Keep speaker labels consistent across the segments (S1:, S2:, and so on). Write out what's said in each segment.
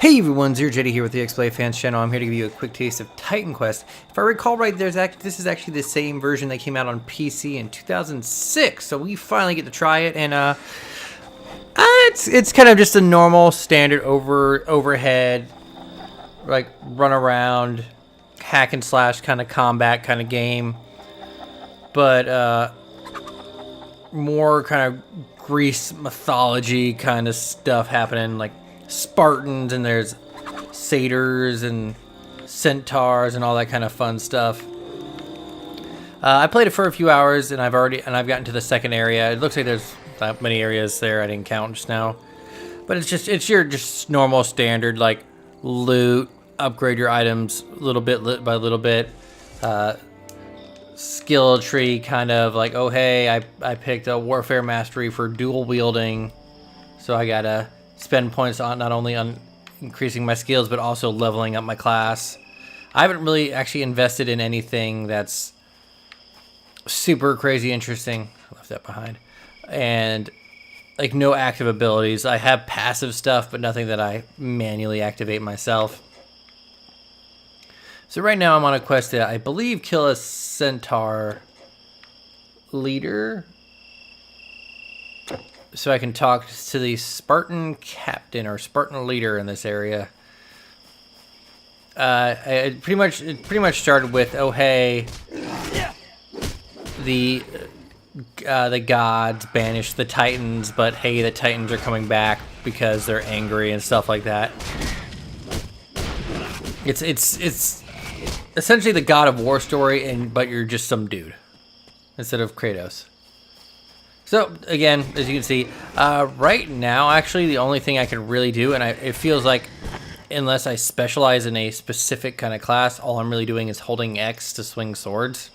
S1: Hey everyone, Zero Jetty here with the X-Play Fans channel. I'm here to give you a quick taste of Titan Quest. If I recall right, this is actually the same version that came out on PC in 2006, so we finally get to try it, and it's kind of just a normal, standard overhead, like run around, hack and slash kind of combat kind of game, but more kind of Greece mythology kind of stuff happening, like Spartans, and there's satyrs and centaurs and all that kind of fun stuff. I played it for a few hours, and I've gotten to the second area. It looks like there's not many areas there. I didn't count just now, but it's your just normal standard, like loot, upgrade your items little bit by little bit, skill tree kind of like, oh hey, I picked a warfare mastery for dual wielding, so I gotta spend points on not only on increasing my skills but also leveling up my class. I haven't really actually invested in anything that's super crazy interesting. I left that behind. And like no active abilities. I have passive stuff, but nothing that I manually activate myself. So right now I'm on a quest to, I believe, kill a centaur leader, so I can talk to the Spartan captain or Spartan leader in this area. It pretty much started with, oh hey, the gods banished the Titans, but hey, the Titans are coming back because they're angry and stuff like that. It's essentially the God of War story, but you're just some dude instead of Kratos. So again, as you can see, right now, actually, the only thing I can really do, and it feels like, unless I specialize in a specific kind of class, all I'm really doing is holding X to swing swords.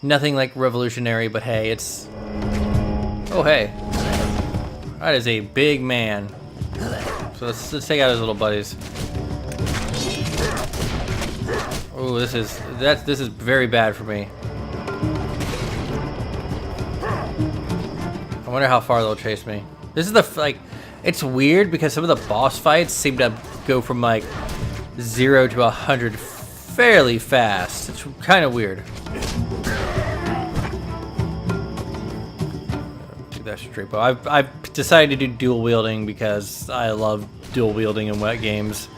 S1: Nothing like revolutionary, but hey, it's... Oh hey, that is a big man. So let's take out his little buddies. Oh, this is very bad for me. I wonder how far they'll chase me. This is it's weird because some of the boss fights seem to go from like 0 to 100 fairly fast. It's kind of weird. Take that straight bow. I've decided to do dual wielding because I love dual wielding in wet games.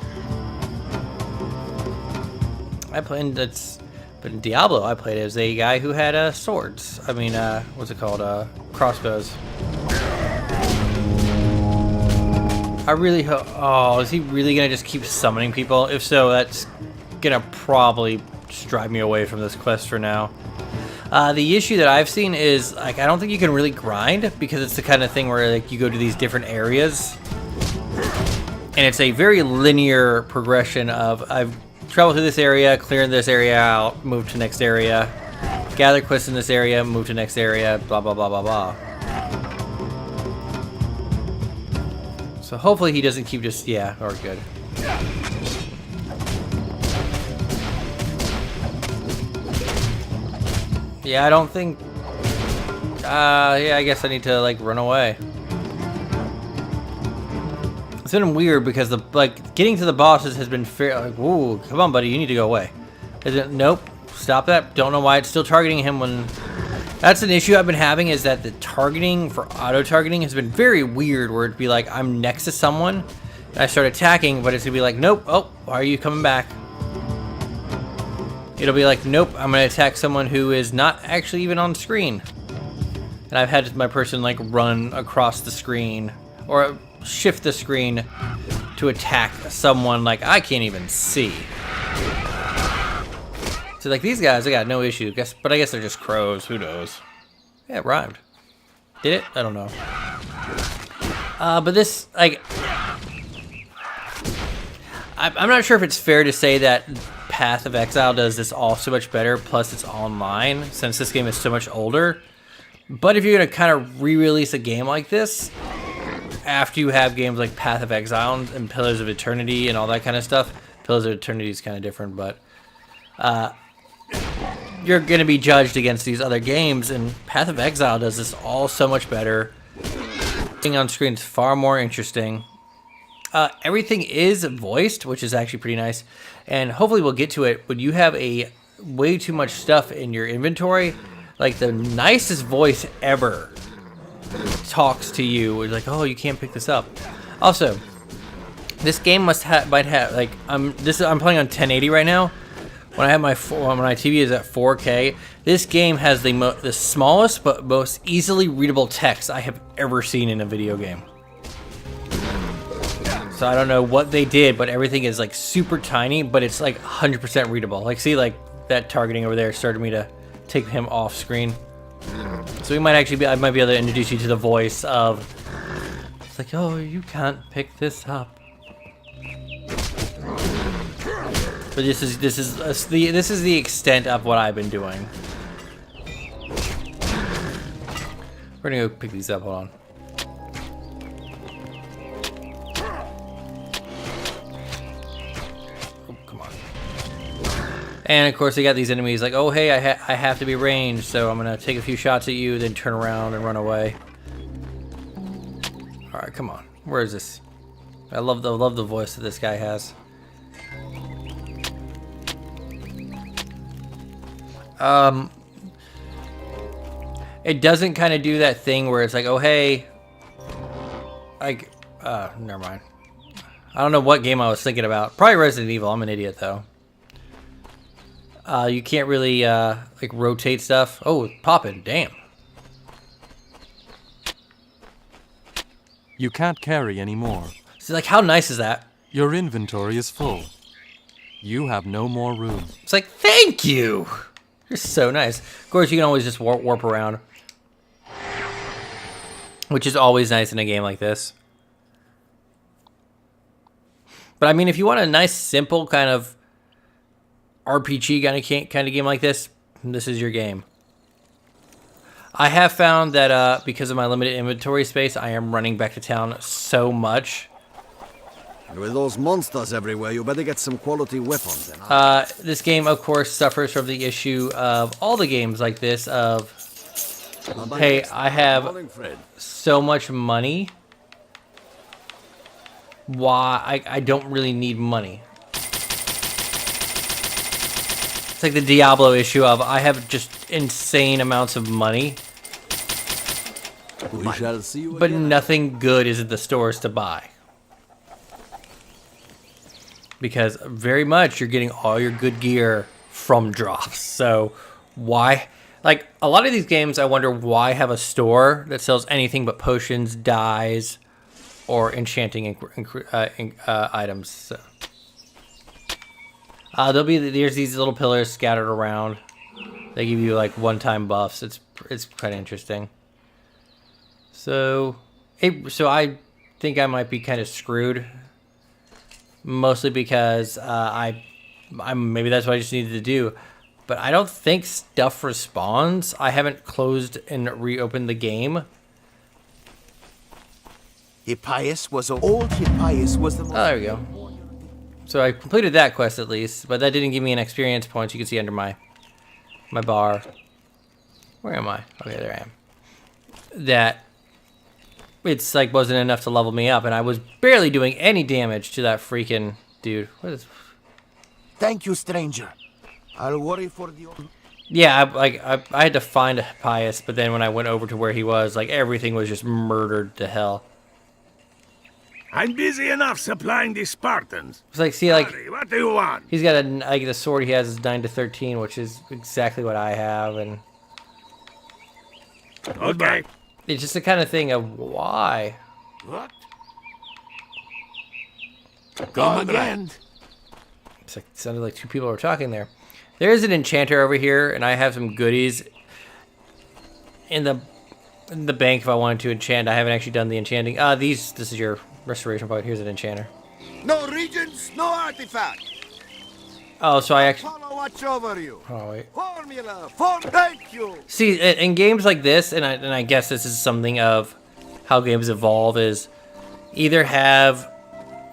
S1: But in Diablo, I played as a guy who had swords. I mean, what's it called? Crossbows. I really hope... Oh, is he really gonna just keep summoning people? If so, that's gonna probably just drive me away from this quest for now. The issue that I've seen is, like, I don't think you can really grind, because it's the kind of thing where, like, you go to these different areas, and it's a very linear progression of, I've travel through this area, clear this area out, move to next area, gather quests in this area, move to next area, blah blah blah blah blah. So hopefully he doesn't keep just, yeah, or good. Yeah, I don't think, yeah, I guess I need to like run away. It's been weird because getting to the bosses has been fair. Like, whoa, come on, buddy, you need to go away. Is it? Nope, stop that. Don't know why it's still targeting him when. That's an issue I've been having, is that the targeting for auto targeting has been very weird. Where it'd be like I'm next to someone, and I start attacking, but it's gonna be like, nope. Oh, why are you coming back? It'll be like, nope, I'm gonna attack someone who is not actually even on screen. And I've had my person like run across the screen or shift the screen to attack someone like I can't even see. So like these guys, I got no issue. But I guess they're just crows. Who knows? Yeah, it rhymed. Did it? I don't know. But this, like, I'm not sure if it's fair to say that Path of Exile does this all so much better. Plus, it's online since this game is so much older. But if you're gonna kind of re-release a game like this, after you have games like Path of Exile and Pillars of Eternity and all that kind of stuff. Pillars of Eternity is kind of different, but you're going to be judged against these other games, and Path of Exile does this all so much better. Being on screen is far more interesting. Everything is voiced, which is actually pretty nice. And hopefully we'll get to it when you have way too much stuff in your inventory. Like the nicest voice ever talks to you. It's like, oh, you can't pick this up. Also, this game might have like I'm playing on 1080 right now. When my TV is at 4K, this game has the smallest but most easily readable text I have ever seen in a video game. So I don't know what they did, but everything is like super tiny, but it's like 100% readable. Like, see, like that targeting over there started me to take him off screen. So I might be able to introduce you to the voice of. It's like, oh, you can't pick this up. But this is the extent of what I've been doing. We're gonna go pick these up. Hold on. Oh, come on. And of course, they got these enemies like, oh hey, I have to be ranged, so I'm gonna take a few shots at you, then turn around and run away. All right, come on. Where is this? I love the voice that this guy has. It doesn't kind of do that thing where it's like, oh hey, like, never mind. I don't know what game I was thinking about. Probably Resident Evil. I'm an idiot though. You can't really like rotate stuff. Oh, popping, damn.
S2: You can't carry anymore.
S1: So like, how nice is that?
S2: Your inventory is full. You have no more room.
S1: It's like, thank you. You're so nice. Of course, you can always just warp around, which is always nice in a game like this. But I mean, if you want a nice, simple kind of RPG kind of game like this is your game. I have found that because of my limited inventory space, I am running back to town so much.
S3: With those monsters everywhere, you better get some quality weapons.
S1: This game, of course, suffers from the issue of all the games like this of, hey, I have so much money. Why? I don't really need money. It's like the Diablo issue of, I have just insane amounts of money.
S3: We shall see you
S1: but
S3: again.
S1: Nothing good is at the stores to buy. Because very much you're getting all your good gear from drops. So why? Like a lot of these games, I wonder why have a store that sells anything but potions, dyes, or enchanting items. So. There's these little pillars scattered around. They give you like one-time buffs. It's quite interesting. So I think I might be kind of screwed. Mostly because maybe that's what I just needed to do. But I don't think stuff respawns. I haven't closed and reopened the game.
S4: Hippias was the most.
S1: Oh, there we go. So I completed that quest at least, but that didn't give me an experience point. You can see under my bar. Where am I? Okay, there I am. That it's like wasn't enough to level me up, and I was barely doing any damage to that freaking dude. What is?
S4: Thank you, stranger. I'll worry for the old.
S1: Yeah, I had to find a Hippias, but then when I went over to where he was, like everything was just murdered to hell.
S5: I'm busy enough supplying the Spartans.
S1: It's like, see, like,
S5: Hurry, what do you want?
S1: he's got like the sword he has is 9 to 13, which is exactly what I have, and
S5: Okay.
S1: it's just the kind of thing of why.
S5: What?
S4: Come again.
S1: It's like, it sounded like two people were talking there. There is an enchanter over here, and I have some goodies in the bank if I wanted to enchant. I haven't actually done the enchanting. This is your restoration point. Here's an enchanter.
S4: No regions, no artifact.
S1: Oh, so I actually.
S4: Apollo watch over you.
S1: Oh wait.
S4: Formula. Thank you.
S1: See, in games like this, and I guess this is something of how games evolve, is either have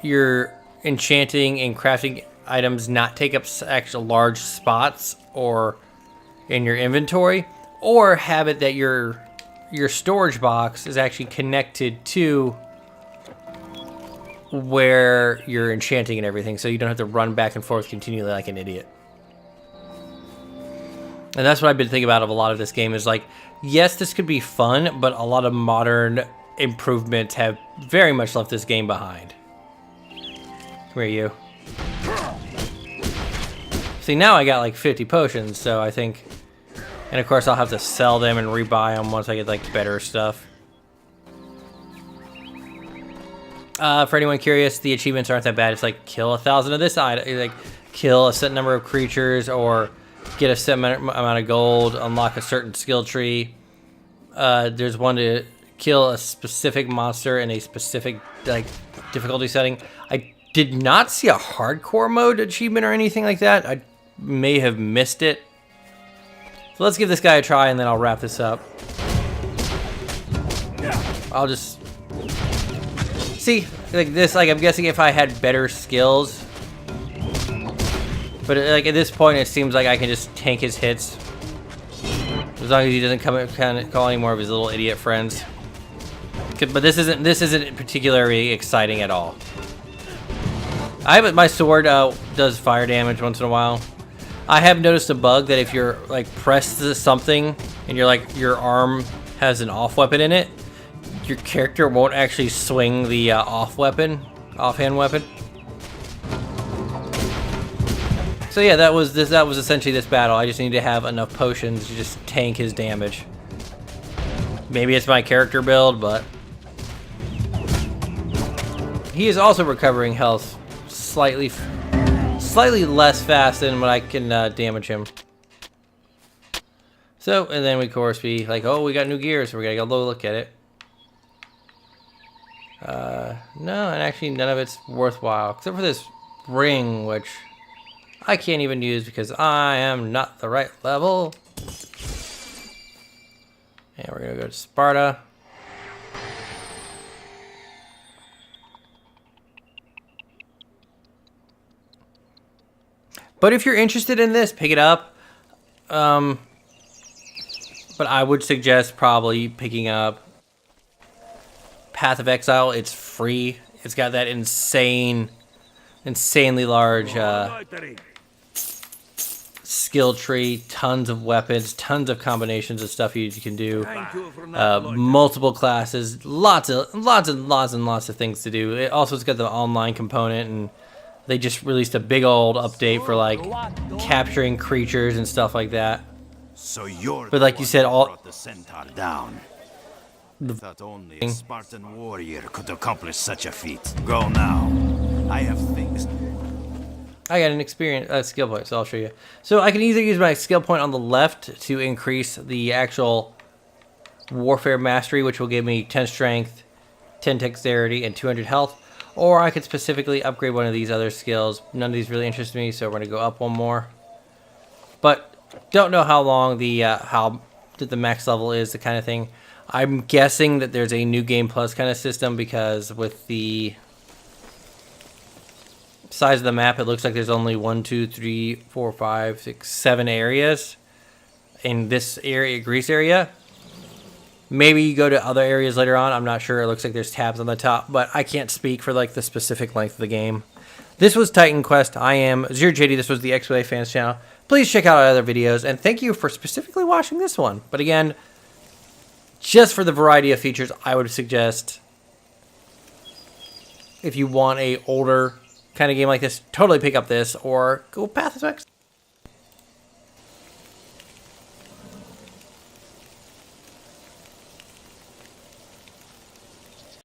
S1: your enchanting and crafting items not take up actual large spots or in your inventory, or have it that your storage box is actually connected to where you're enchanting and everything, so you don't have to run back and forth continually like an idiot. And that's what I've been thinking about of a lot of this game is like, yes, this could be fun, but a lot of modern improvements have very much left this game behind. Come here, you. See, now I got like 50 potions, so I think... And of course I'll have to sell them and rebuy them once I get like better stuff. For anyone curious, the achievements aren't that bad. It's like kill 1,000 of this item, like kill a set number of creatures, or get a set amount of gold, unlock a certain skill tree. There's one to kill a specific monster in a specific like difficulty setting. I did not see a hardcore mode achievement or anything like that. I may have missed it. So let's give this guy a try and then I'll wrap this up. I'll just... See, like this, like I'm guessing if I had better skills. But like at this point it seems like I can just tank his hits. As long as he doesn't call any more of his little idiot friends. But this isn't particularly exciting at all. My sword does fire damage once in a while. I have noticed a bug that if you're like pressed to something and you're like your arm has an off weapon in it, your character won't actually swing the offhand weapon. So yeah, that was essentially this battle. I just need to have enough potions to just tank his damage. Maybe it's my character build, but he is also recovering health slightly less fast than what I can damage him. So, and then we of course be like, oh, we got new gear, so we're gonna go look at it. No, and actually none of it's worthwhile, except for this ring, which I can't even use because I am not the right level. And we're gonna go to Sparta. But if you're interested in this, pick it up. But I would suggest probably picking up Path of Exile. It's free. It's got that insanely large skill tree, tons of weapons, tons of combinations of stuff you can do, multiple classes, lots of things to do. It also has got the online component, and they just released a big old update for like capturing creatures and stuff like that.
S4: So you're
S1: But like you said, all
S4: brought the centaur down. Thought only a Spartan warrior could accomplish such a feat. Go now. I have things.
S1: I got an skill point, so I'll show you. So I can either use my skill point on the left to increase the actual warfare mastery, which will give me 10 strength, 10 dexterity, and 200 health. Or I could specifically upgrade one of these other skills. None of these really interest me, so we're going to go up one more. But don't know how long the max level is, the kind of thing. I'm guessing that there's a new game plus kind of system, because with the size of the map, it looks like there's only 1, 2, 3, 4, 5, 6, 7 areas in this area, Greece area. Maybe you go to other areas later on. I'm not sure. It looks like there's tabs on the top, but I can't speak for like the specific length of the game. This was Titan Quest. I am ZeroJD. This was the XBLA Fans channel. Please check out our other videos, and thank you for specifically watching this one. But again, just for the variety of features, I would suggest, if you want a older kind of game like this, totally pick up this or go Path of Exile.